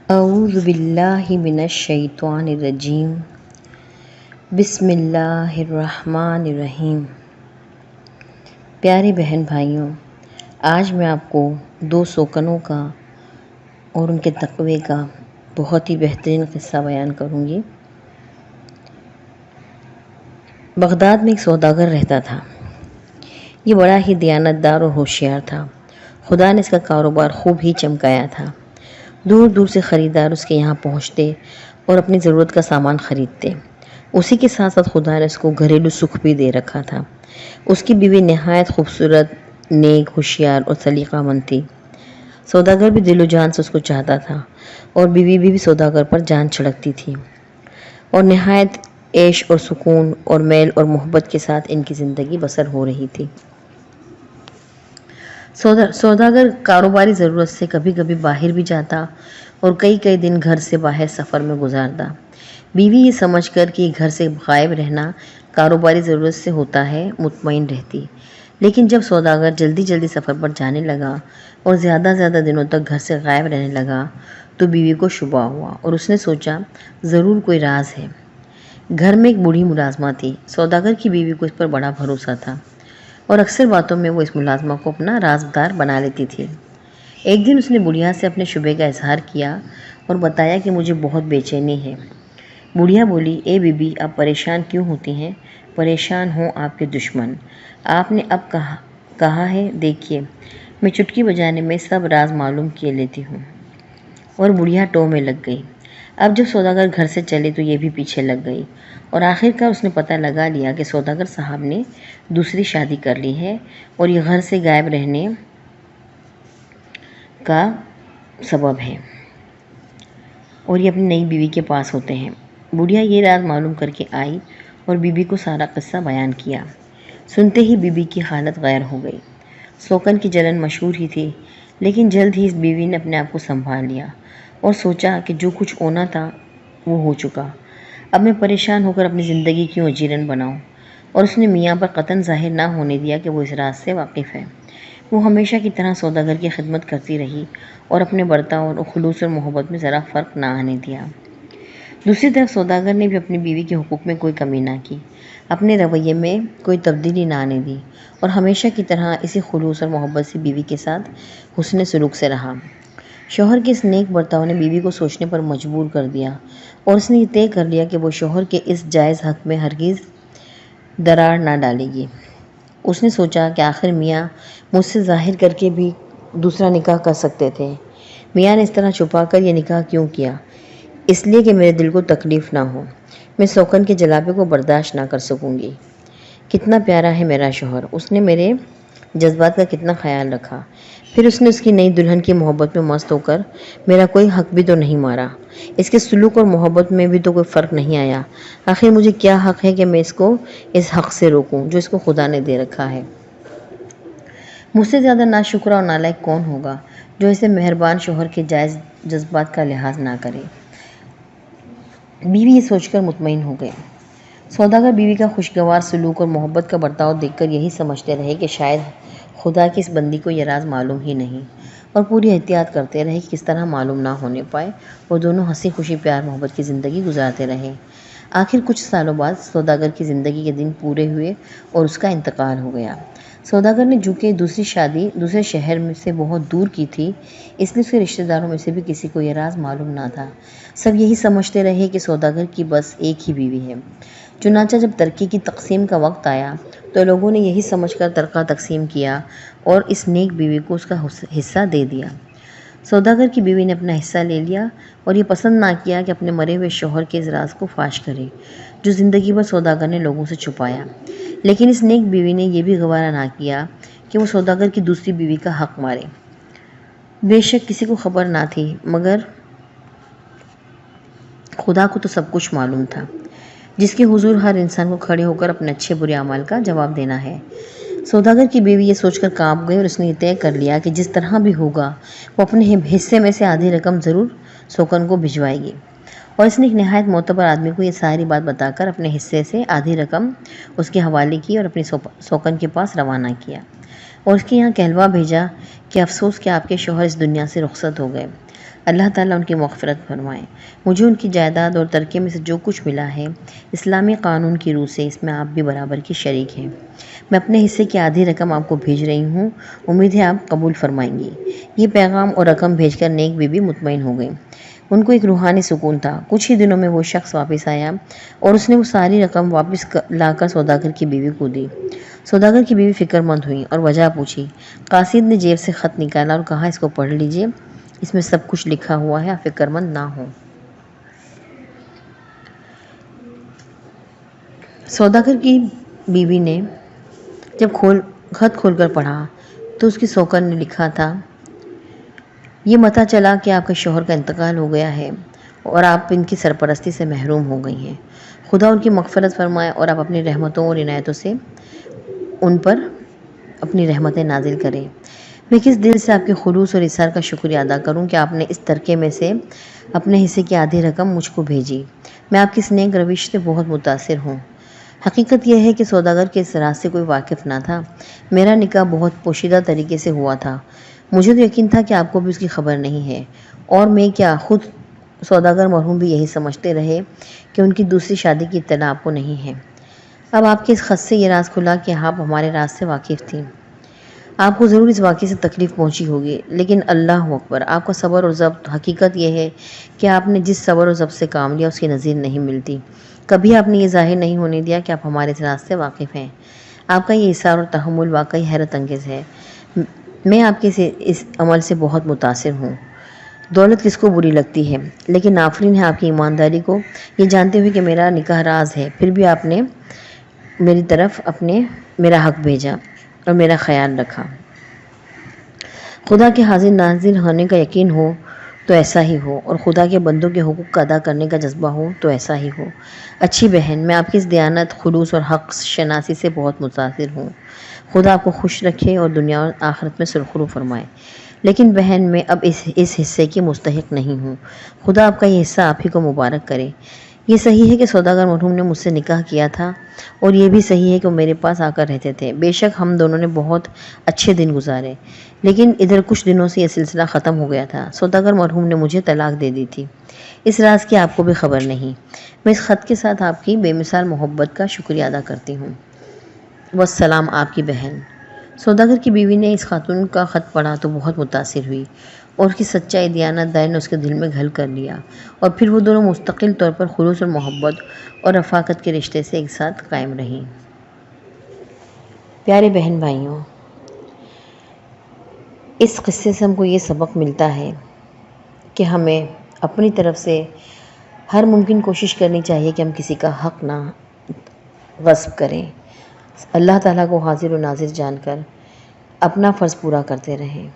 اعوذ باللہ من الشیطان الرجیم بسم اللہ الرحمن الرحیم۔ پیارے بہن بھائیوں، آج میں آپ کو دو سوکنوں کا اور ان کے تقوی کا بہت ہی بہترین قصہ بیان کروں گی۔ بغداد میں ایک سوداگر رہتا تھا۔ یہ بڑا ہی دیانتدار اور ہوشیار تھا۔ خدا نے اس کا کاروبار خوب ہی چمکایا تھا۔ دور دور سے خریدار اس کے یہاں پہنچتے اور اپنی ضرورت کا سامان خریدتے۔ اسی کے ساتھ ساتھ خدا نے اس کو گھریلو سکھ بھی دے رکھا تھا۔ اس کی بیوی نہایت خوبصورت، نیک، ہوشیار اور سلیقہ مند تھی۔ سوداگر بھی دل و جان سے اس کو چاہتا تھا اور بیوی بھی سوداگر پر جان چھڑکتی تھی، اور نہایت عیش اور سکون اور میل اور محبت کے ساتھ ان کی زندگی بسر ہو رہی تھی۔ سوداگر کاروباری ضرورت سے کبھی کبھی باہر بھی جاتا اور کئی دن گھر سے باہر سفر میں گزارتا۔ بیوی یہ سمجھ کر کہ گھر سے غائب رہنا کاروباری ضرورت سے ہوتا ہے مطمئن رہتی، لیکن جب سوداگر جلدی سفر پر جانے لگا اور زیادہ دنوں تک گھر سے غائب رہنے لگا تو بیوی کو شبہ ہوا اور اس نے سوچا ضرور کوئی راز ہے۔ گھر میں ایک بوڑھی ملازمہ تھی۔ سوداگر کی بیوی کو اس پر بڑا بھروسہ تھا اور اکثر باتوں میں وہ اس ملازمہ کو اپنا رازدار بنا لیتی تھی۔ ایک دن اس نے بڑھیا سے اپنے شبے کا اظہار کیا اور بتایا کہ مجھے بہت بے چینی ہے۔ بڑھیا بولی، اے بی بی، آپ پریشان کیوں ہوتی ہیں؟ پریشان ہوں آپ کے دشمن۔ آپ نے اب کہا ہے، دیکھیے میں چٹکی بجانے میں سب راز معلوم کیے لیتی ہوں۔ اور بڑھیا ٹو میں لگ گئی۔ اب جب سوداگر گھر سے چلے تو یہ بھی پیچھے لگ گئی، اور آخرکار اس نے پتہ لگا لیا کہ سوداگر صاحب نے دوسری شادی کر لی ہے اور یہ گھر سے غائب رہنے کا سبب ہے، اور یہ اپنی نئی بیوی کے پاس ہوتے ہیں۔ بڑھیا یہ راز معلوم کر کے آئی اور بیوی کو سارا قصہ بیان کیا۔ سنتے ہی بیوی کی حالت غیر ہو گئی۔ سوکن کی جلن مشہور ہی تھی، لیکن جلد ہی اس بیوی نے اپنے آپ کو سنبھال لیا اور سوچا کہ جو کچھ ہونا تھا وہ ہو چکا، اب میں پریشان ہو کر اپنی زندگی کیوں اجیرن بناؤں۔ اور اس نے میاں پر قطعاً ظاہر نہ ہونے دیا کہ وہ اس راز سے واقف ہے۔ وہ ہمیشہ کی طرح سوداگر کی خدمت کرتی رہی اور اپنے برتاؤ اور خلوص اور محبت میں ذرا فرق نہ آنے دیا۔ دوسری طرف سوداگر نے بھی اپنی بیوی کے حقوق میں کوئی کمی نہ کی، اپنے رویے میں کوئی تبدیلی نہ آنے دی، اور ہمیشہ کی طرح اسی خلوص اور محبت سے بیوی کے ساتھ حسن سلوک سے رہا۔ شوہر کے اس نیک برتاؤ نے بیوی کو سوچنے پر مجبور کر دیا، اور اس نے یہ طے کر لیا کہ وہ شوہر کے اس جائز حق میں ہرگز درار نہ ڈالے گی۔ اس نے سوچا کہ آخر میاں مجھ سے ظاہر کر کے بھی دوسرا نکاح کر سکتے تھے۔ میاں نے اس طرح چھپا کر یہ نکاح کیوں کیا؟ اس لیے کہ میرے دل کو تکلیف نہ ہو، میں سوکن کے جلابے کو برداشت نہ کر سکوں گی۔ کتنا پیارا ہے میرا شوہر، اس نے میرے جذبات کا کتنا خیال رکھا، پھر اس نے اس کی نئی دلہن کی محبت میں مست ہو کر میرا کوئی حق بھی تو نہیں مارا، اس کے سلوک اور محبت میں بھی تو کوئی فرق نہیں آیا۔ آخر مجھے کیا حق ہے کہ میں اس کو اس حق سے روکوں جو اس کو خدا نے دے رکھا ہے؟ مجھ سے زیادہ ناشکرا اور نالائق کون ہوگا جو اسے مہربان شوہر کے جائز جذبات کا لحاظ نہ کرے۔ بیوی یہ سوچ کر مطمئن ہو گئے۔ سوداگر بیوی کا خوشگوار سلوک اور محبت کا برتاؤ دیکھ کر یہی سمجھتے رہے کہ شاید خدا کی اس بندی کو یہ راز معلوم ہی نہیں، اور پوری احتیاط کرتے رہے کہ کس طرح معلوم نہ ہونے پائے، اور دونوں ہنسی خوشی پیار محبت کی زندگی گزارتے رہے۔ آخر کچھ سالوں بعد سوداگر کی زندگی کے دن پورے ہوئے اور اس کا انتقال ہو گیا۔ سوداگر نے چونکہ دوسری شادی دوسرے شہر میں سے بہت دور کی تھی، اس لیے اس کے رشتہ داروں میں سے بھی کسی کو یہ راز معلوم نہ تھا۔ سب یہی سمجھتے رہے کہ سوداگر کی بس ایک ہی بیوی ہے۔ چنانچہ جب ترکے کی تقسیم کا وقت آیا تو لوگوں نے یہی سمجھ کر ترکہ تقسیم کیا اور اس نیک بیوی کو اس کا حصہ دے دیا۔ سوداگر کی بیوی نے اپنا حصہ لے لیا اور یہ پسند نہ کیا کہ اپنے مرے ہوئے شوہر کے اس راز کو فاش کرے جو زندگی بھر سوداگر نے لوگوں سے چھپایا۔ لیکن اس نیک بیوی نے یہ بھی گوارا نہ کیا کہ وہ سوداگر کی دوسری بیوی کا حق مارے۔ بے شک کسی کو خبر نہ تھی، مگر خدا کو تو سب کچھ معلوم تھا، جس کے حضور ہر انسان کو کھڑے ہو کر اپنے اچھے برے اعمال کا جواب دینا ہے۔ سوداگر کی بیوی یہ سوچ کر کانپ گئی اور اس نے یہ طے کر لیا کہ جس طرح بھی ہوگا وہ اپنے حصے میں سے آدھی رقم ضرور سوکن کو بھجوائے گی، اور اس نے ایک نہایت معتبر آدمی کو یہ ساری بات بتا کر اپنے حصے سے آدھی رقم اس کے حوالے کی اور اپنی سوکن کے پاس روانہ کیا، اور اس کے یہاں کہلوا بھیجا کہ افسوس کہ آپ کے شوہر اس دنیا سے رخصت ہو گئے۔ اللہ تعالیٰ ان کی مغفرت فرمائے۔ مجھے ان کی جائیداد اور ترکے میں سے جو کچھ ملا ہے اسلامی قانون کی روح سے اس میں آپ بھی برابر کی شریک ہیں۔ میں اپنے حصے کی آدھی رقم آپ کو بھیج رہی ہوں، امید ہے آپ قبول فرمائیں گی۔ یہ پیغام اور رقم بھیج کر نیک بی بی مطمئن ہو گئی۔ ان کو ایک روحانی سکون تھا۔ کچھ ہی دنوں میں وہ شخص واپس آیا اور اس نے وہ ساری رقم واپس لا کر سوداگر کی بیوی کو دی۔ سوداگر کی بیوی فکر مند ہوئی اور وجہ پوچھی۔ قاصد نے جیب سے خط نکالا اور کہا اس کو پڑھ لیجئے، اس میں سب کچھ لکھا ہوا ہے، آپ فکر مند نہ ہوں۔ سوداگر کی بیوی نے جب خط کھول کر پڑھا تو اس کی سوکر نے لکھا تھا، یہ پتہ چلا کہ آپ کے شوہر کا انتقال ہو گیا ہے اور آپ ان کی سرپرستی سے محروم ہو گئی ہیں۔ خدا ان کی مغفرت فرمائے اور آپ اپنی رحمتوں اور عنایتوں سے ان پر اپنی رحمتیں نازل کریں۔ میں کس دل سے آپ کے خلوص اور اصرار کا شکریہ ادا کروں کہ آپ نے اس ترکے میں سے اپنے حصے کی آدھی رقم مجھ کو بھیجی۔ میں آپ کی اس نیک روش سے بہت متاثر ہوں۔ حقیقت یہ ہے کہ سوداگر کے اس راز سے کوئی واقف نہ تھا۔ میرا نکاح بہت پوشیدہ طریقے سے ہوا تھا۔ مجھے تو یقین تھا کہ آپ کو بھی اس کی خبر نہیں ہے، اور میں کیا خود سوداگر مرحوم بھی یہی سمجھتے رہے کہ ان کی دوسری شادی کی اطلاع آپ کو نہیں ہے۔ اب آپ کے اس خط سے یہ راز کھلا کہ آپ ہمارے راز سے واقف تھیں۔ آپ کو ضرور اس واقعے سے تکلیف پہنچی ہوگی، لیکن اللہ اکبر، آپ کا صبر اور ضبط۔ حقیقت یہ ہے کہ آپ نے جس صبر اور ضبط سے کام لیا اس کی نظیر نہیں ملتی۔ کبھی آپ نے یہ ظاہر نہیں ہونے دیا کہ آپ ہمارے اس راز سے واقف ہیں۔ آپ کا یہ اصرار اور تحمل واقعی حیرت انگیز ہے۔ میں آپ کے اس عمل سے بہت متاثر ہوں۔ دولت کس کو بری لگتی ہے، لیکن آفرین ہے آپ کی ایمانداری کو، یہ جانتے ہوئے کہ میرا نکاح راز ہے، پھر بھی آپ نے میری طرف میرا حق بھیجا اور میرا خیال رکھا۔ خدا کے حاضر ناظر ہونے کا یقین ہو تو ایسا ہی ہو، اور خدا کے بندوں کے حقوق کا ادا کرنے کا جذبہ ہو تو ایسا ہی ہو۔ اچھی بہن، میں آپ کی اس دیانت، خلوص اور حق شناسی سے بہت متاثر ہوں۔ خدا آپ کو خوش رکھے اور دنیا اور آخرت میں سرخرو فرمائے۔ لیکن بہن، میں اب اس حصے کی مستحق نہیں ہوں۔ خدا آپ کا یہ حصہ آپ ہی کو مبارک کرے۔ یہ صحیح ہے کہ سوداگر مرحوم نے مجھ سے نکاح کیا تھا، اور یہ بھی صحیح ہے کہ وہ میرے پاس آ کر رہتے تھے۔ بے شک ہم دونوں نے بہت اچھے دن گزارے، لیکن ادھر کچھ دنوں سے یہ سلسلہ ختم ہو گیا تھا۔ سوداگر مرحوم نے مجھے طلاق دے دی تھی۔ اس راز کی آپ کو بھی خبر نہیں۔ میں اس خط کے ساتھ آپ کی بے مثال محبت کا شکریہ ادا کرتی ہوں۔ والسلام، آپ کی بہن۔ سوداگر کی بیوی نے اس خاتون کا خط پڑھا تو بہت متاثر ہوئی، اور اس کی سچائی، دیانت داری نے اس کے دل میں گھل کر لیا، اور پھر وہ دونوں مستقل طور پر خلوص اور محبت اور رفاقت کے رشتے سے ایک ساتھ قائم رہیں۔ پیارے بہن بھائیوں، اس قصے سے ہم کو یہ سبق ملتا ہے کہ ہمیں اپنی طرف سے ہر ممکن کوشش کرنی چاہیے کہ ہم کسی کا حق نہ غصب کریں، اللہ تعالیٰ کو حاضر و ناظر جان کر اپنا فرض پورا کرتے رہیں۔